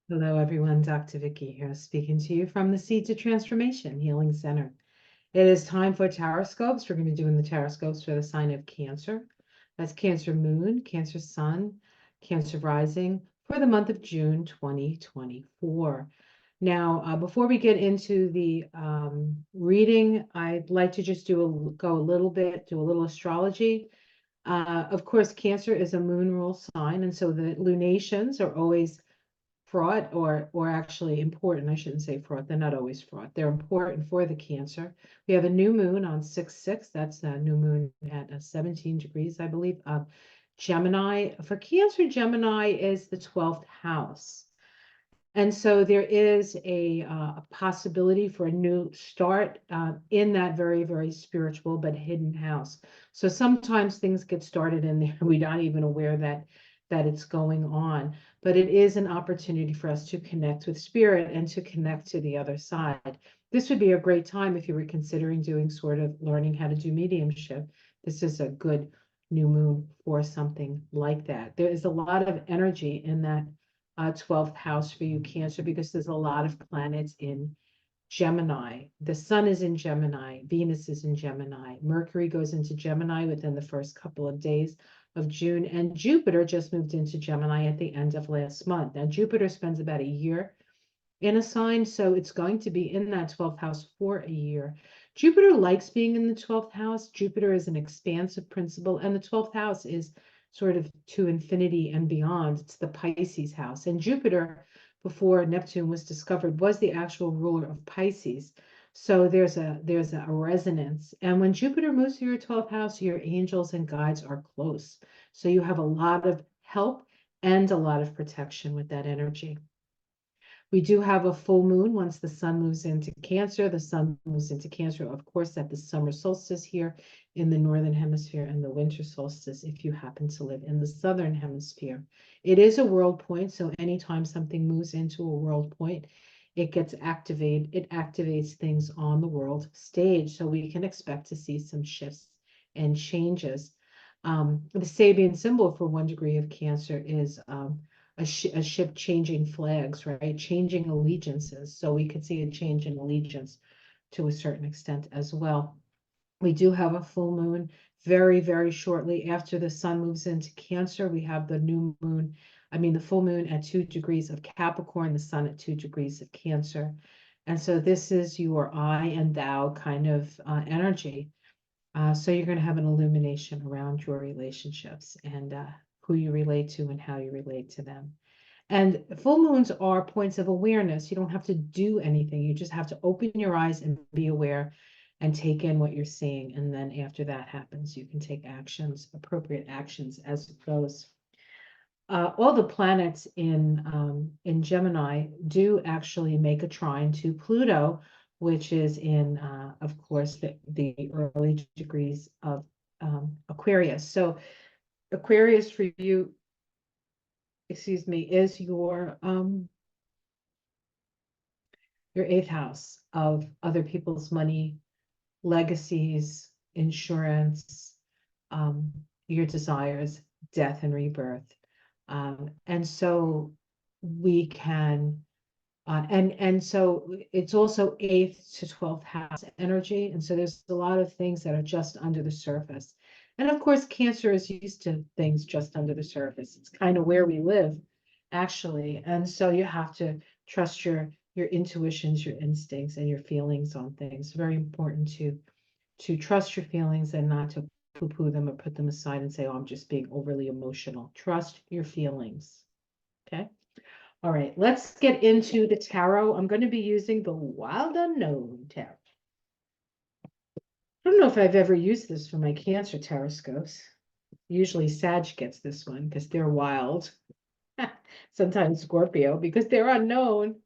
Hello, everyone. Dr. Vicky here, speaking to you from the Seeds of Transformation Healing Center. It is time for Taroscopes. We're going to be doing the Taroscopes for the sign of Cancer. That's Cancer Moon, Cancer Sun, Cancer Rising for the month of June 2024. Now, before we get into the reading, I'd like to just do a little astrology. Of course, Cancer is a moon rule sign, and so the lunations are always fraught or actually important. I shouldn't say fraught. They're not always fraught. They're important for the Cancer. We have a new moon on 6/6. That's a new moon at 17 degrees, I believe, of Gemini. For Cancer, Gemini is the 12th house. And so there is a possibility for a new start in that very, very spiritual but hidden house. So sometimes things get started in there. We're not even aware that it's going on. But it is an opportunity for us to connect with spirit and to connect to the other side. This would be a great time if you were considering doing sort of learning how to do mediumship. This is a good new moon for something like that. There is a lot of energy in that 12th house for you, Cancer, because there's a lot of planets in Gemini. The sun is in Gemini, Venus is in Gemini, Mercury goes into Gemini within the first couple of days of June, and Jupiter just moved into Gemini at the end of last month. Now, Jupiter spends about a year in a sign, so it's going to be in that 12th house for a year. Jupiter likes being in the 12th house. Jupiter is an expansive principle, and the 12th house is sort of to infinity and beyond. It's the Pisces house. And Jupiter, before Neptune was discovered, was the actual ruler of Pisces. So there's a resonance. And when Jupiter moves to your 12th house, your angels and guides are close. So you have a lot of help and a lot of protection with that energy. We do have a full moon once the sun moves into Cancer. The sun moves into Cancer, of course, at the summer solstice here in the northern hemisphere and the winter solstice if you happen to live in the southern hemisphere. It is a world point, so anytime something moves into a world point, it gets activated. It activates things on the world stage, so we can expect to see some shifts and changes. The Sabian symbol for 1 degree of Cancer is a ship changing flags, right? Changing allegiances. So we could see a change in allegiance to a certain extent as well. We do have a full moon very, very shortly after the sun moves into Cancer. We have the new moon, the full moon at 2 degrees of Capricorn, the sun at 2 degrees of Cancer. And so this is your I and thou kind of energy. So you're going to have an illumination around your relationships and who you relate to and how you relate to them. And full moons are points of awareness. You don't have to do anything. You just have to open your eyes and be aware and take in what you're seeing. And then after that happens, you can take actions, appropriate actions as it goes. All the planets in Gemini do actually make a trine to Pluto, which is in, of course, the early degrees of Aquarius. So Aquarius for you, excuse me, is your 8th house of other people's money, legacies, insurance, your desires, death and rebirth. And so we can, and so it's also 8th to 12th house energy. And so there's a lot of things that are just under the surface. And of course, Cancer is used to things just under the surface. It's kind of where we live, actually. And so you have to trust your intuitions, your instincts, and your feelings on things. Very important to trust your feelings and not to poo-poo them or put them aside and say, oh, I'm just being overly emotional. Trust your feelings. Okay. All right, let's get into the tarot. I'm going to be using the Wild Unknown Tarot. I don't know if I've ever used this for my Cancer taroscopes. Usually Sag gets this one because they're wild. Sometimes Scorpio because they're unknown.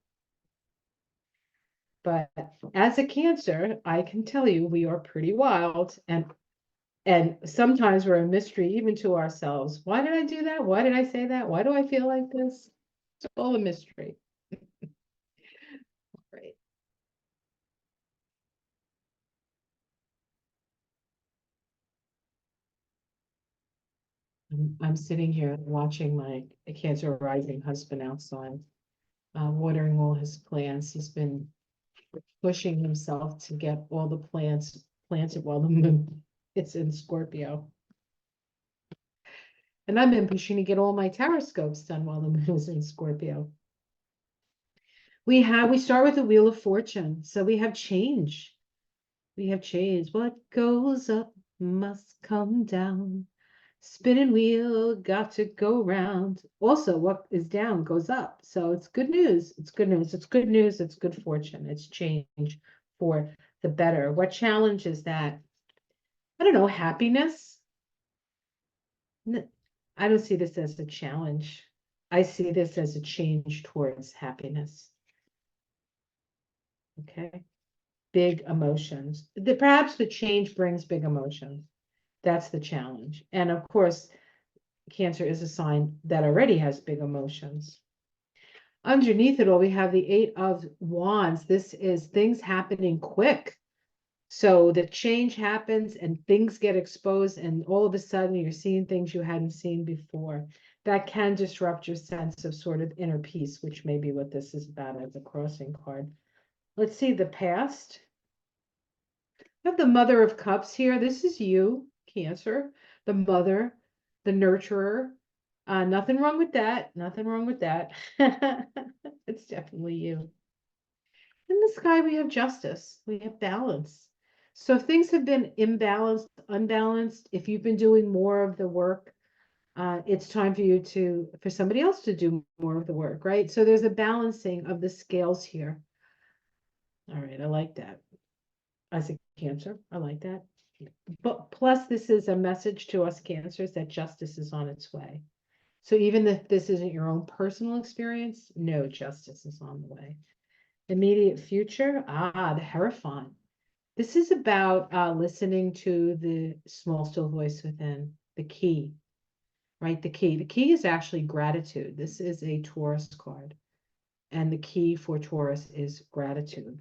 But as a Cancer, I can tell you we are pretty wild and sometimes we're a mystery even to ourselves. Why did I do that? Why did I say that? Why do I feel like this? It's all a mystery. Right. I'm sitting here watching my Cancer rising husband outside. watering all his plants. He's been pushing himself to get all the plants planted while the moon is in Scorpio. And I've been pushing to get all my taroscopes done while the moon is in Scorpio. We start with the Wheel of Fortune. So we have change. We have change. What goes up must come down. Spinning wheel got to go round. Also, what is down goes up. So it's good news. It's good news. It's good news. It's good fortune. It's change for the better. What challenge is that? I don't know, happiness. I don't see this as a challenge. I see this as a change towards happiness. Okay. Big emotions. Perhaps the change brings big emotions. That's the challenge. And of course, Cancer is a sign that already has big emotions. Underneath it all, we have the Eight of Wands. This is things happening quick. So the change happens and things get exposed, and all of a sudden you're seeing things you hadn't seen before. That can disrupt your sense of sort of inner peace, which may be what this is about as a crossing card. Let's see the past. I have the Mother of Cups here. This is you, Cancer, the mother, the nurturer. Nothing wrong with that. Nothing wrong with that. It's definitely you. In the sky, we have justice. We have balance. So if things have been imbalanced, unbalanced, if you've been doing more of the work, it's time for somebody else to do more of the work, right? So there's a balancing of the scales here. All right, I like that. As a Cancer, I like that. But plus, this is a message to us Cancers that justice is on its way. So even if this isn't your own personal experience, no, justice is on the way. Immediate future, the Hierophant. This is about listening to the small, still voice within, the key, right? The key. The key is actually gratitude. This is a Taurus card. And the key for Taurus is gratitude.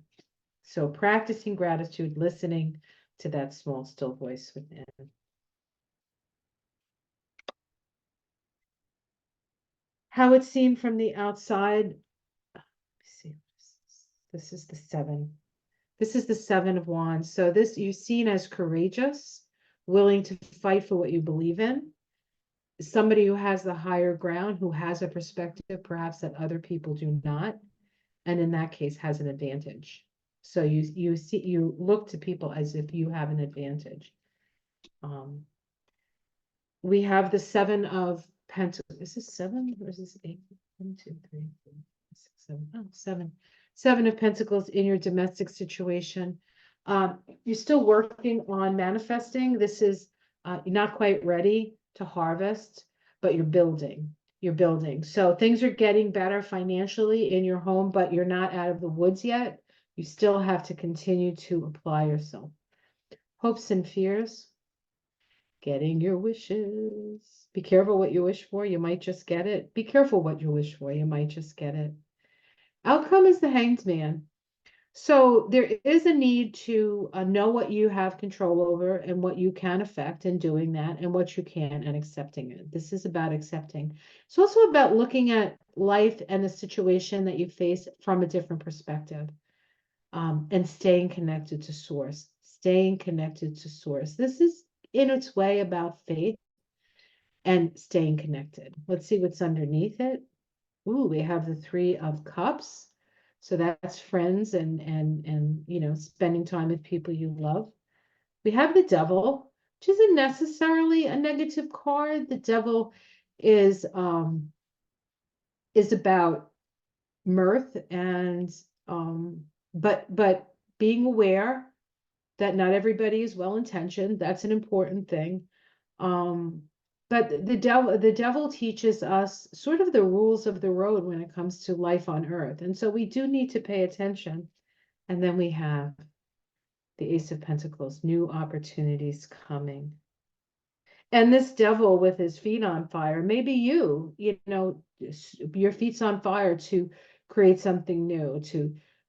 So practicing gratitude, listening to that small, still voice within. How it's seen from the outside. See, this is the 7. This is the 7 of Wands. So this you're seen as courageous, willing to fight for what you believe in. Somebody who has the higher ground, who has a perspective perhaps that other people do not, and in that case has an advantage. So you look to people as if you have an advantage. We have the 7 of Pentacles. Is this 7 or is this 8? 1, 2, 3, 4, 5, 6, 7. Oh, 7. 7 of Pentacles in your domestic situation. You're still working on manifesting. This is you're not quite ready to harvest, but you're building. You're building. So things are getting better financially in your home, but you're not out of the woods yet. You still have to continue to apply yourself. Hopes and fears. Getting your wishes. Be careful what you wish for. You might just get it. Be careful what you wish for. You might just get it. Outcome is the Hanged Man. So there is a need to know what you have control over and what you can affect in doing that and what you can and accepting it. This is about accepting. It's also about looking at life and the situation that you face from a different perspective, and staying connected to source, staying connected to source. This is in its way about faith and staying connected. Let's see what's underneath it. Ooh, we have the 3 of Cups. So that's friends and spending time with people you love. We have the Devil, which isn't necessarily a negative card. The Devil is about mirth and but being aware that not everybody is well intentioned. That's an important thing. But the devil teaches us sort of the rules of the road when it comes to life on earth. And so we do need to pay attention. And then we have the Ace of Pentacles, new opportunities coming. And this devil with his feet on fire, maybe your feet's on fire to create something new,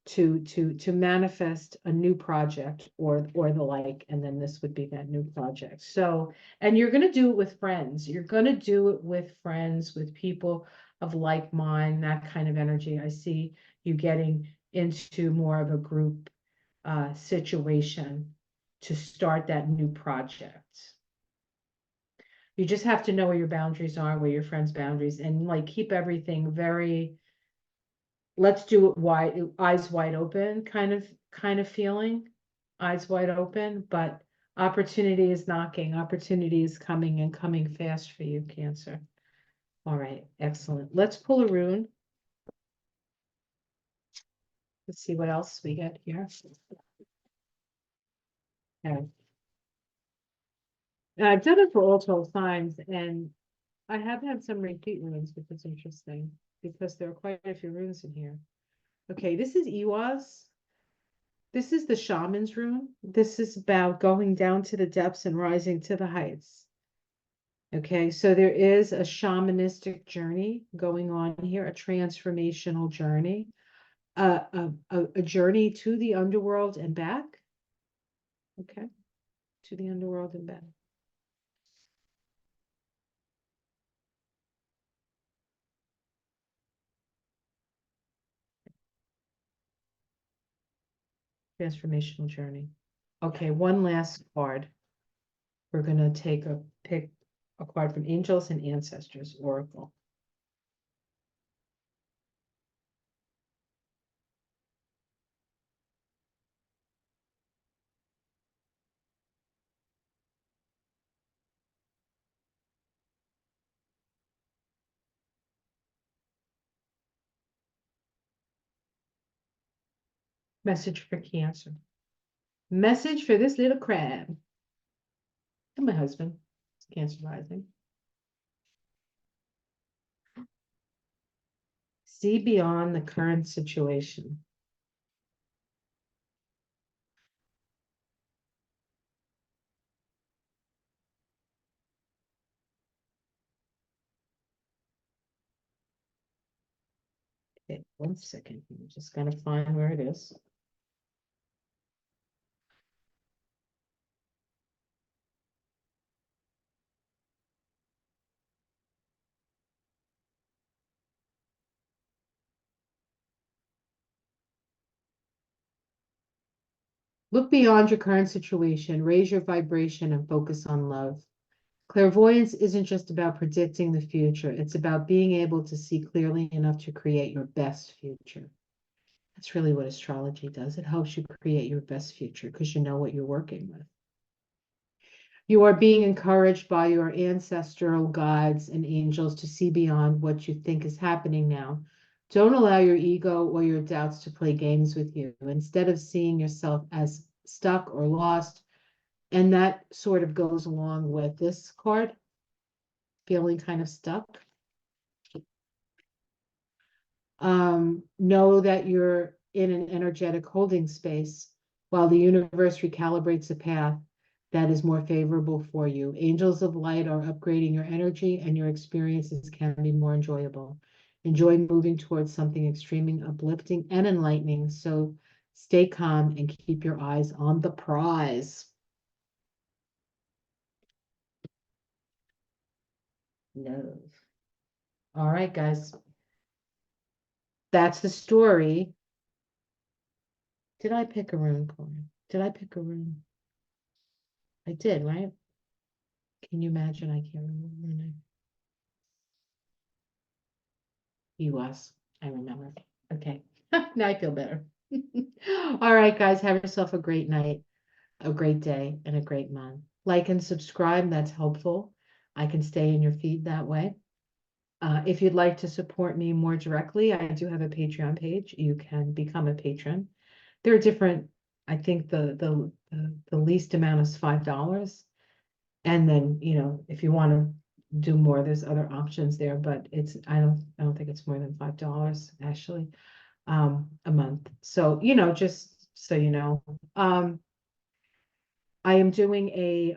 to manifest a new project or the like, and then this would be that new project. So, and you're going to do it with friends. You're going to do it with friends, with people of like mind, that kind of energy. I see you getting into more of a group situation to start that new project. You just have to know where your boundaries are, where your friends' boundaries, and like keep everything very, let's do it wide, eyes wide open kind of feeling, eyes wide open, but opportunity is knocking, opportunity is coming and coming fast for you, Cancer. All right, excellent. Let's pull a rune. Let's see what else we get here. Okay. And I've done it for all 12 signs, and I have had some repeat runes, which is interesting because there are quite a few runes in here. Okay, this is Iwas. This is the shaman's rune. This is about going down to the depths and rising to the heights. Okay, so there is a shamanistic journey going on here, a transformational journey, a journey to the underworld and back. Okay, to the underworld and back. Transformational journey. Okay, one last card. We're going to pick a card from Angels and Ancestors Oracle. Message for Cancer. Message for this little crab. And my husband, Cancer rising. See beyond the current situation. Okay, 1 second. I'm just going to find where it is. Look beyond your current situation, raise your vibration, and focus on love. Clairvoyance isn't just about predicting the future, it's about being able to see clearly enough to create your best future. That's really what astrology does. It helps you create your best future because you know what you're working with. You are being encouraged by your ancestral guides and angels to see beyond what you think is happening now. Don't allow your ego or your doubts to play games with you. Instead of seeing yourself as stuck or lost, and that sort of goes along with this card, feeling kind of stuck. Know that you're in an energetic holding space while the universe recalibrates a path that is more favorable for you. Angels of light are upgrading your energy and your experiences can be more enjoyable. Enjoy moving towards something extremely uplifting and enlightening. So stay calm and keep your eyes on the prize. No. All right, guys. That's the story. Did I pick a rune card? Did I pick a rune? I did, right? Can you imagine? I can't remember her name. He was. I remember. Okay. Now I feel better. All right, guys. Have yourself a great night, a great day, and a great month. Like and subscribe. That's helpful. I can stay in your feed that way. If you'd like to support me more directly, I do have a Patreon page. You can become a patron. There are different, I think the least amount is $5. And then, if you want to do more, there's other options there, but I don't think it's more than $5 actually, a month. So, just so you know, I am doing a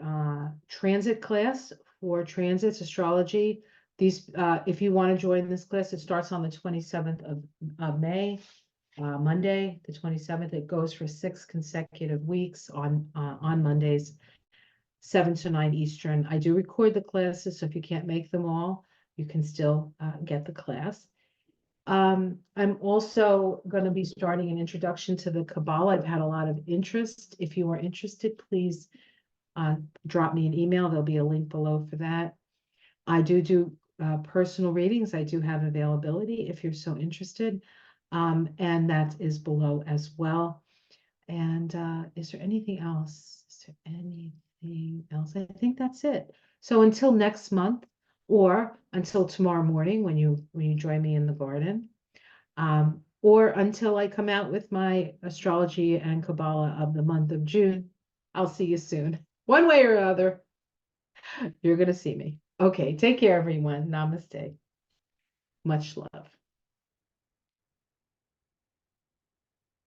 transit class for transits astrology. If you want to join this class, it starts on the 27th of May, Monday, the 27th. It goes for 6 consecutive weeks on Mondays, 7 to 9 Eastern. I do record the classes, so if you can't make them all, you can still get the class. I'm also going to be starting an introduction to the Kabbalah. I've had a lot of interest. If you are interested, please drop me an email. There'll be a link below for that. I do personal readings. I do have availability if you're so interested. And that is below as well. And is there anything else? Is there anything else? I think that's it. So until next month, or until tomorrow morning when you join me in the garden, or until I come out with my astrology and Kabbalah of the month of June, I'll see you soon. One way or other, you're gonna see me. Okay, take care, everyone. Namaste. Much love.